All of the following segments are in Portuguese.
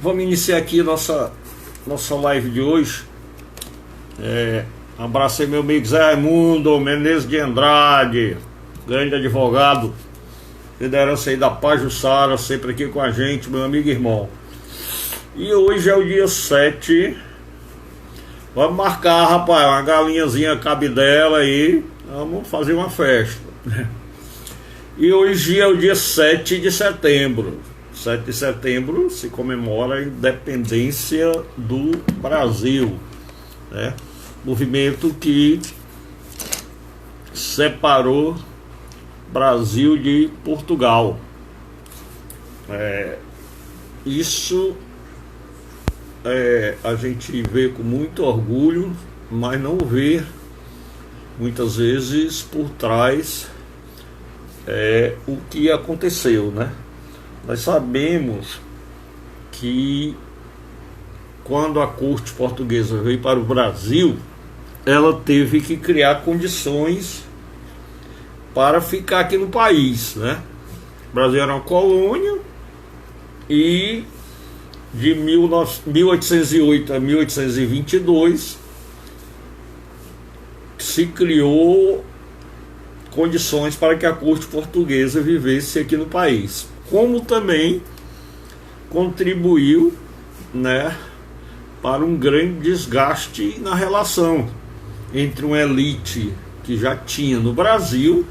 Vamos iniciar aqui nossa live de hoje. Abracei meu amigo Zé Raimundo Menezes de Andrade, grande advogado, liderança aí da Pajuçara, sempre aqui com a gente, meu amigo e irmão. E hoje é o dia 7. Vamos marcar, rapaz, uma galinhazinha cabidela aí. Vamos fazer uma festa. E hoje é o dia 7 de setembro. 7 de setembro se comemora a independência do Brasil, né? Movimento que separou Brasil de Portugal. Isso a gente vê com muito orgulho, mas não vê muitas vezes por trás o que aconteceu, né? Nós sabemos que quando a corte portuguesa veio para o Brasil, ela teve que criar condições para ficar aqui no país, né? O Brasil era uma colônia e de 1808 a 1822 se criou condições para que a corte portuguesa vivesse aqui no país, como também contribuiu, né, para um grande desgaste na relação entre uma elite que já tinha no Brasil,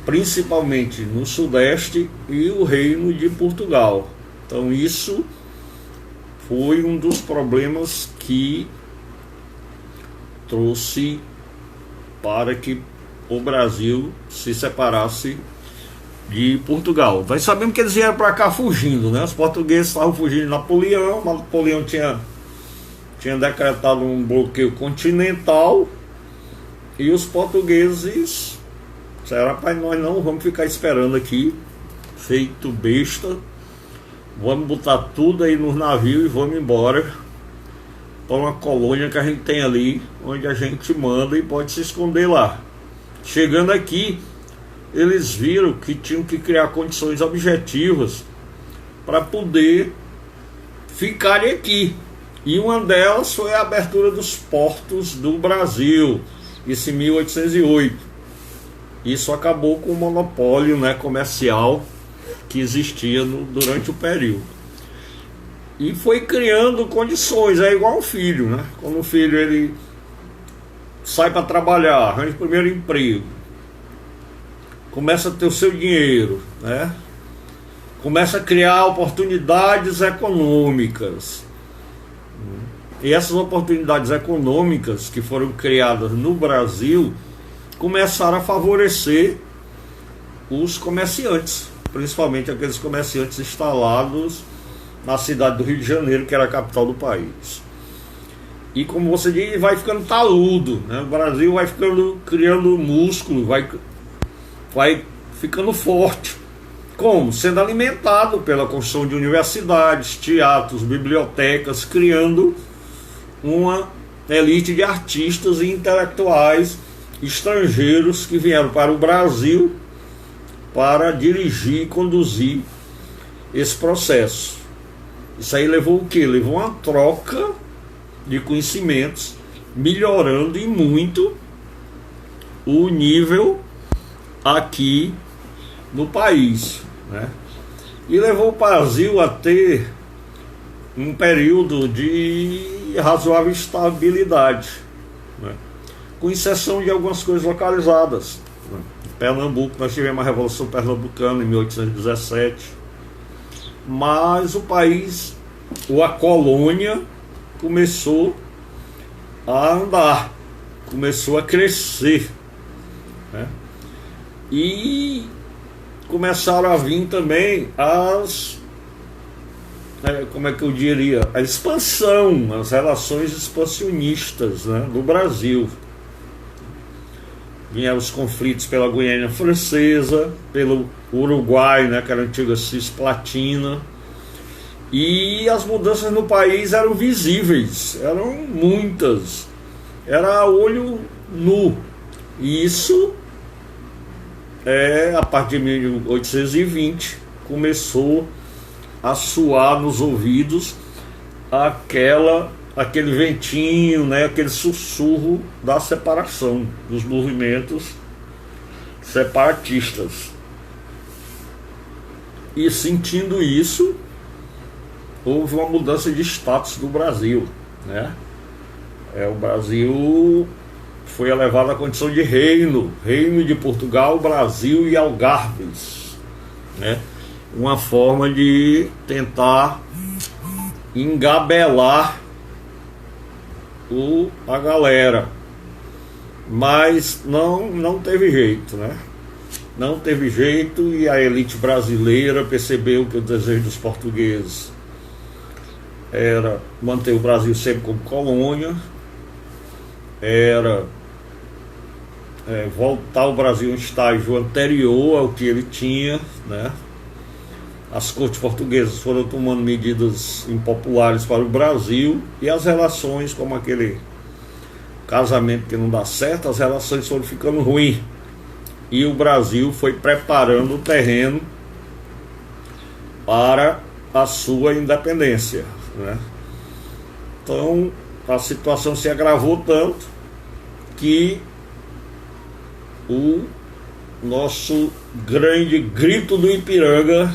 principalmente no Sudeste, e o Reino de Portugal. Então isso foi um dos problemas que trouxe para que o Brasil se separasse de Portugal. Nós sabemos que eles vieram para cá fugindo, né? Os portugueses estavam fugindo de Napoleão. Napoleão tinha decretado um bloqueio continental e os portugueses disseram: rapaz, nós não vamos ficar esperando aqui, feito besta, vamos botar tudo aí nos navios e vamos embora para uma colônia que a gente tem ali, onde a gente manda e pode se esconder lá. Chegando aqui, eles viram que tinham que criar condições objetivas para poder ficarem aqui. E uma delas foi a abertura dos portos do Brasil, isso em 1808. Isso acabou com o monopólio, né, comercial que existia durante o período. E foi criando condições, é igual um filho, né? Quando o filho ele sai para trabalhar, arranja o primeiro emprego, começa a ter o seu dinheiro, né? Começa a criar oportunidades econômicas. E essas oportunidades econômicas que foram criadas no Brasil começaram a favorecer os comerciantes, principalmente aqueles comerciantes instalados na cidade do Rio de Janeiro, que era a capital do país. E como você diz, vai ficando taludo, né? O Brasil vai ficando, criando músculo, vai ficando forte. Como? Sendo alimentado pela construção de universidades, teatros, bibliotecas, criando uma elite de artistas e intelectuais estrangeiros que vieram para o Brasil para dirigir e conduzir esse processo. Isso aí levou o quê? Levou uma troca de conhecimentos, melhorando e muito o nível aqui no país, né? E levou o Brasil a ter um período de razoável estabilidade, né? Com exceção de algumas coisas localizadas, né? Em Pernambuco, nós tivemos a Revolução Pernambucana em 1817, mas o país, ou a colônia, começou a andar, começou a crescer, né? E começaram a vir também como é que eu diria, a expansão, as relações expansionistas, né, do Brasil. Vieram os conflitos pela Guiana Francesa, pelo Uruguai, né, que era a antiga Cisplatina, e as mudanças no país eram visíveis, eram muitas, era a olho nu. E isso a partir de 1820 começou a soar nos ouvidos aquele ventinho, né, aquele sussurro da separação dos movimentos separatistas. E sentindo isso, houve uma mudança de status do Brasil, né? O Brasil foi elevado à condição de reino de Portugal, Brasil e Algarves, né? Uma forma de tentar engabelar a galera, mas não teve jeito, né? Não teve jeito, e a elite brasileira percebeu que o desejo dos portugueses era manter o Brasil sempre como colônia, era voltar o Brasil a um estágio anterior ao que ele tinha, né? As cortes portuguesas foram tomando medidas impopulares para o Brasil, e as relações, como aquele casamento que não dá certo, as relações foram ficando ruins, e o Brasil foi preparando o terreno para a sua independência, né? Então a situação se agravou tanto que o nosso grande grito do Ipiranga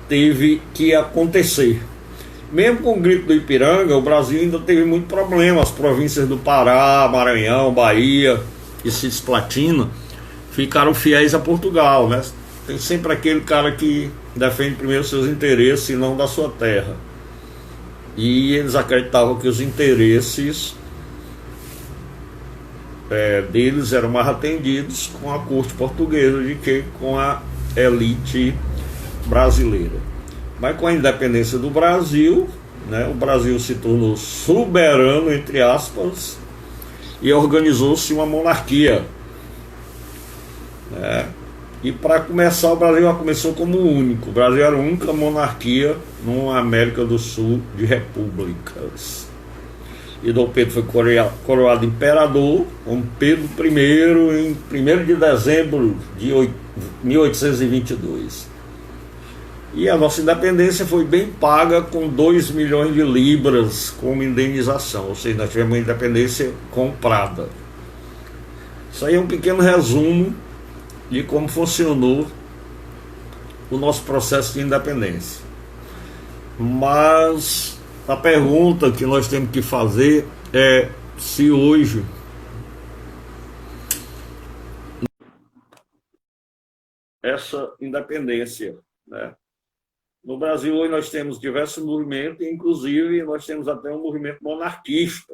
teve que acontecer. Mesmo com o grito do Ipiranga, o Brasil ainda teve muito problema. As províncias do Pará, Maranhão, Bahia e Cisplatina ficaram fiéis a Portugal, né? Tem sempre aquele cara que defende primeiro seus interesses e não da sua terra. E eles acreditavam que os interesses deles eram mais atendidos com a corte portuguesa do que com a elite brasileira. Mas com a independência do Brasil, né, o Brasil se tornou soberano, entre aspas, e organizou-se uma monarquia, né? E para começar, o Brasil já começou como único. O Brasil era a única monarquia numa América do Sul de repúblicas. E Dom Pedro foi coroado imperador, como Pedro I, em 1º de dezembro de 1822. E a nossa independência foi bem paga, com 2 milhões de libras como indenização, ou seja, nós tivemos uma independência comprada. Isso aí é um pequeno resumo de como funcionou o nosso processo de independência. Mas a pergunta que nós temos que fazer é se hoje essa independência, né? No Brasil hoje nós temos diversos movimentos, inclusive nós temos até um movimento monarquista,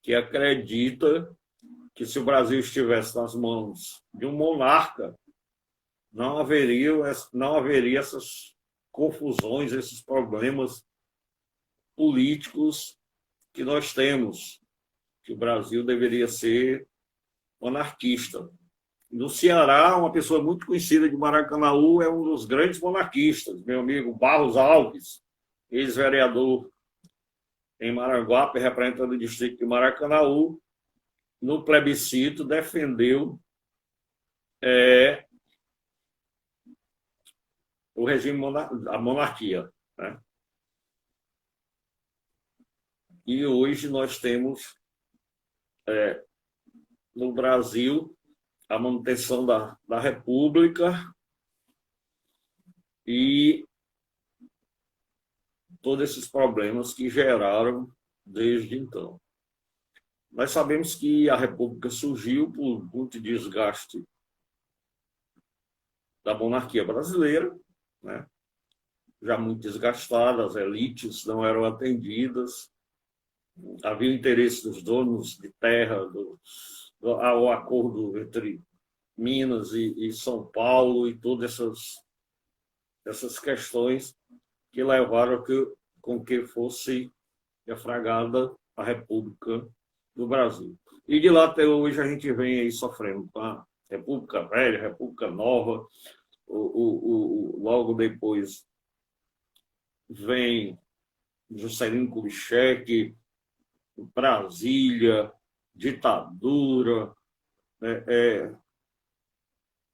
que acredita que se o Brasil estivesse nas mãos de um monarca, não haveria essas confusões, esses problemas políticos que nós temos, que o Brasil deveria ser monarquista. No Ceará, uma pessoa muito conhecida de Maracanaú é um dos grandes monarquistas, meu amigo Barros Alves, ex-vereador em Maranguape, representando o distrito de Maracanaú. No plebiscito, defendeu o regime, a monarquia, né? E hoje nós temos no Brasil a manutenção da República e todos esses problemas que geraram desde então. Nós sabemos que a República surgiu por muito desgaste da monarquia brasileira, né? Já muito desgastada, as elites não eram atendidas, havia o interesse dos donos de terra, o acordo entre Minas e São Paulo e todas essas questões que levaram com que fosse defragada a República do Brasil. E de lá até hoje a gente vem aí sofrendo com a República Velha, República Nova. Logo depois vem Juscelino Kubitschek, Brasília, ditadura,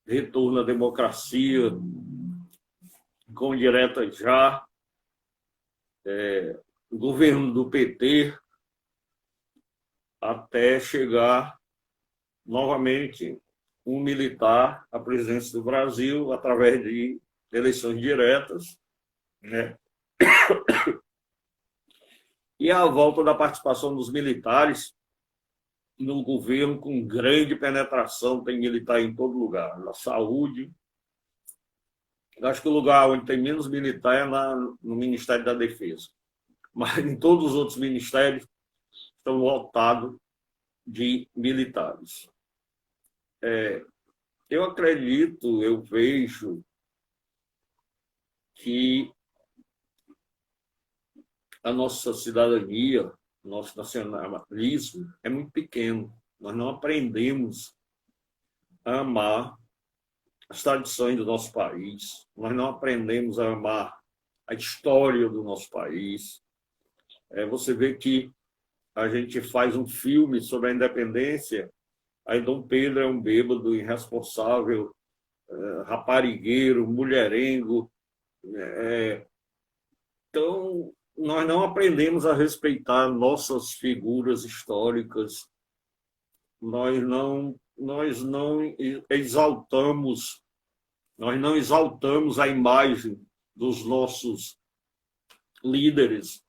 retorno à democracia com direta já, o governo do PT, até chegar novamente um militar à presidência do Brasil através de eleições diretas, né? E a volta da participação dos militares no governo com grande penetração, tem militar em todo lugar, na saúde. Eu acho que o lugar onde tem menos militar é no Ministério da Defesa. Mas em todos os outros ministérios estão lotados de militares. Eu acredito, eu vejo que a nossa cidadania, nosso nacionalismo é muito pequeno. Nós não aprendemos a amar as tradições do nosso país, nós não aprendemos a amar a história do nosso país. Você vê que a gente faz um filme sobre a independência, aí Dom Pedro é um bêbado, irresponsável, raparigueiro, mulherengo. Então, nós não aprendemos a respeitar nossas figuras históricas, nós não exaltamos a imagem dos nossos líderes.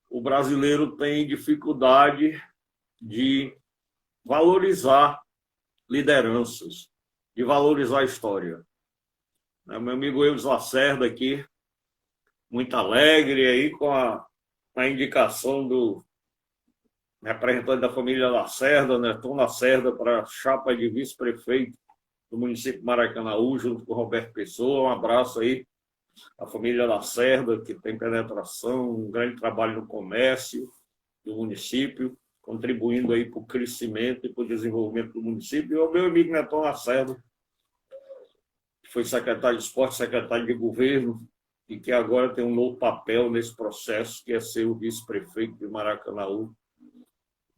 O brasileiro tem dificuldade de valorizar lideranças, de valorizar a história. Meu amigo Eudes Lacerda aqui, muito alegre aí com a indicação do representante da família Lacerda, né, Tom Lacerda, para a chapa de vice-prefeito do município de Maracanaú, junto com Roberto Pessoa. Um abraço aí à família Lacerda, que tem penetração, um grande trabalho no comércio do município, contribuindo aí para o crescimento e para o desenvolvimento do município. E o meu amigo Neton Lacerda, que foi secretário de esporte, secretário de governo, e que agora tem um novo papel nesse processo, que é ser o vice-prefeito de Maracanaú,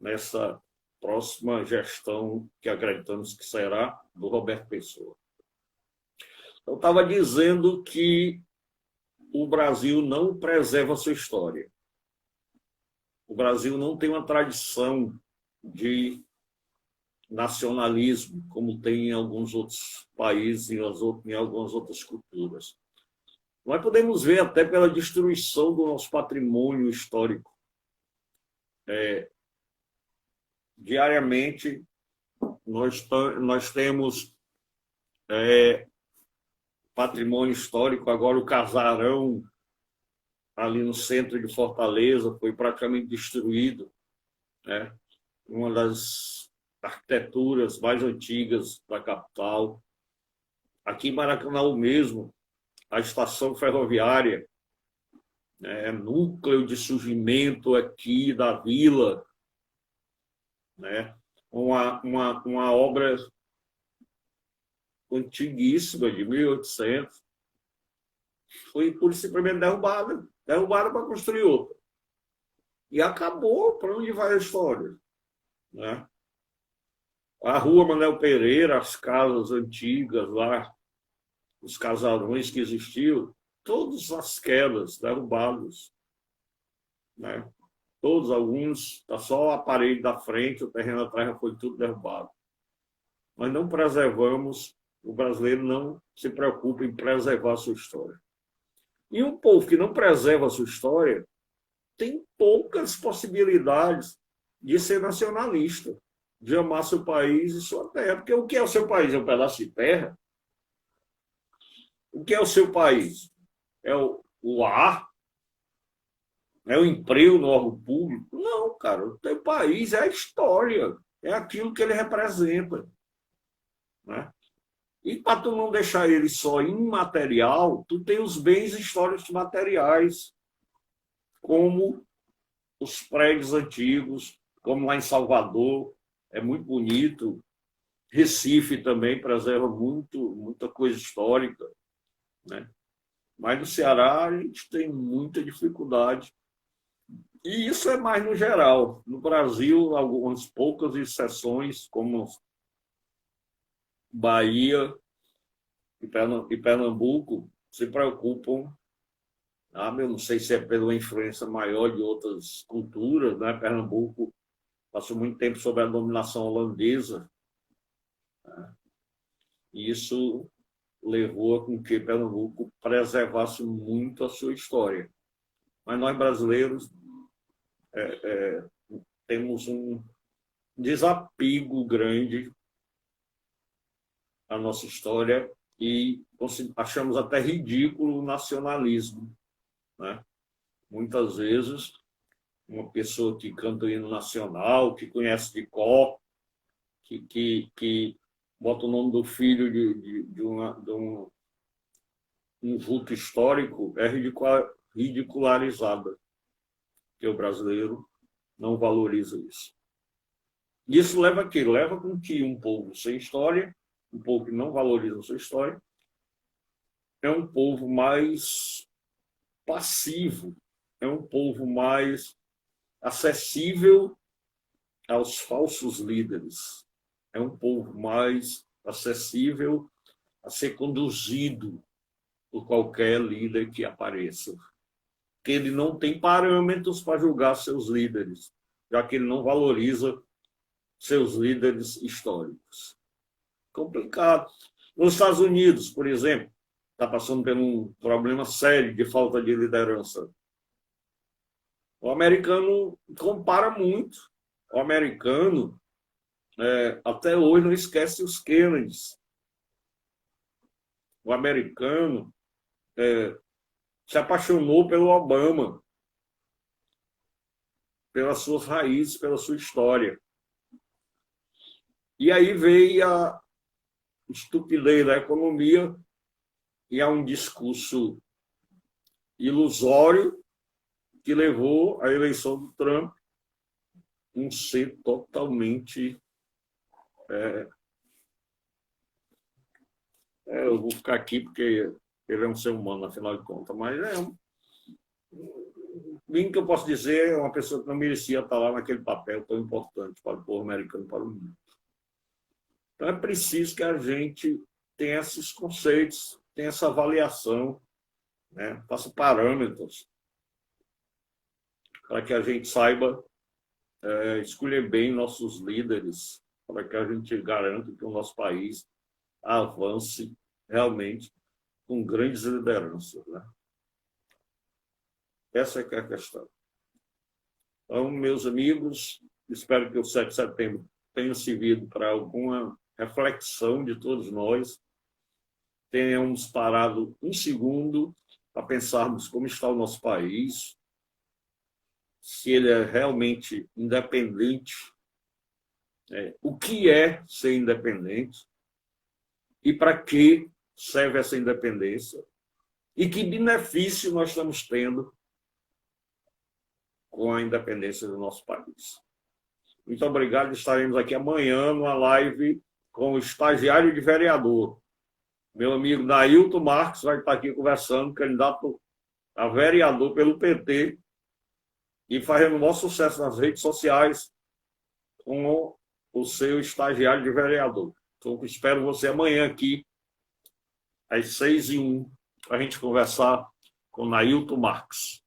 nessa próxima gestão que acreditamos que será do Roberto Pessoa. Eu estava dizendo que o Brasil não preserva a sua história. O Brasil não tem uma tradição de nacionalismo, como tem em alguns outros países, em algumas outras culturas. Nós podemos ver até pela destruição do nosso patrimônio histórico. Diariamente, nós temos patrimônio histórico. Agora, o casarão, ali no centro de Fortaleza, foi praticamente destruído, né? Uma das arquiteturas mais antigas da capital. Aqui em Maracanaú mesmo, a estação ferroviária, núcleo de surgimento aqui da vila, né? Uma obra antiguíssima, de 1800, foi por simplesmente derrubada para construir outra. E acabou. Para onde vai a história? Né? A rua Manuel Pereira, as casas antigas lá, os casarões que existiam, todas as quedas derrubadas, né? Todos, alguns, está só a parede da frente, o terreno atrás foi tudo derrubado. Nós não preservamos, o brasileiro não se preocupa em preservar a sua história. E um povo que não preserva a sua história tem poucas possibilidades de ser nacionalista, de amar seu país e sua terra. Porque o que é o seu país? É um pedaço de terra? O que é o seu país? É o ar? É o emprego no órgão público? Não, cara. O teu país é a história. É aquilo que ele representa. Né? E para tu não deixar ele só imaterial, tu tem os bens históricos materiais, como os prédios antigos, como lá em Salvador, é muito bonito. Recife também preserva muita coisa histórica, né? Mas no Ceará a gente tem muita dificuldade. E isso é mais no geral. No Brasil, algumas poucas exceções, como Bahia e Pernambuco, se preocupam. Eu não sei se é pela influência maior de outras culturas, né? Pernambuco passou muito tempo sob a dominação holandesa, e isso levou a com que Pernambuco preservasse muito a sua história. Mas nós brasileiros temos um desapego grande à nossa história e achamos até ridículo o nacionalismo, né? Muitas vezes, uma pessoa que canta o hino nacional, que conhece de cor, que bota o nome do filho de um vulto histórico, é ridicularizada, porque o brasileiro não valoriza isso. Isso leva a quê? Leva com que um povo sem história, um povo que não valoriza a sua história, é um povo mais passivo, é um povo mais acessível aos falsos líderes, é um povo mais acessível a ser conduzido por qualquer líder que apareça. Que ele não tem parâmetros para julgar seus líderes, já que ele não valoriza seus líderes históricos. Complicado. Nos Estados Unidos, por exemplo, está passando por um problema sério de falta de liderança. O americano compara muito. O americano, até hoje, não esquece os Kennedys. O americano se apaixonou pelo Obama, pelas suas raízes, pela sua história. E aí veio a estupidez da economia e há um discurso ilusório que levou à eleição do Trump um ser totalmente... eu vou ficar aqui porque ele é um ser humano, afinal de contas, mas o mínimo que eu posso dizer é uma pessoa que não merecia estar lá naquele papel tão importante para o povo americano, para o mundo. Então é preciso que a gente tenha esses conceitos, tenha essa avaliação, né? Faça parâmetros para que a gente saiba escolher bem nossos líderes, para que a gente garanta que o nosso país avance realmente com grandes lideranças, né? Essa é que é a questão. Então, meus amigos, espero que o 7 de setembro tenha servido para alguma reflexão de todos nós, tenhamos parado um segundo para pensarmos como está o nosso país, se ele é realmente independente, o que é ser independente e para que serve essa independência e que benefício nós estamos tendo com a independência do nosso país. Muito obrigado, estaremos aqui amanhã numa live com o estagiário de vereador. Meu amigo Nailton Marques vai estar aqui conversando, candidato a vereador pelo PT e fazendo o maior sucesso nas redes sociais com o seu estagiário de vereador. Então, espero você amanhã aqui, às 6h01, para a gente conversar com Nailton Marques.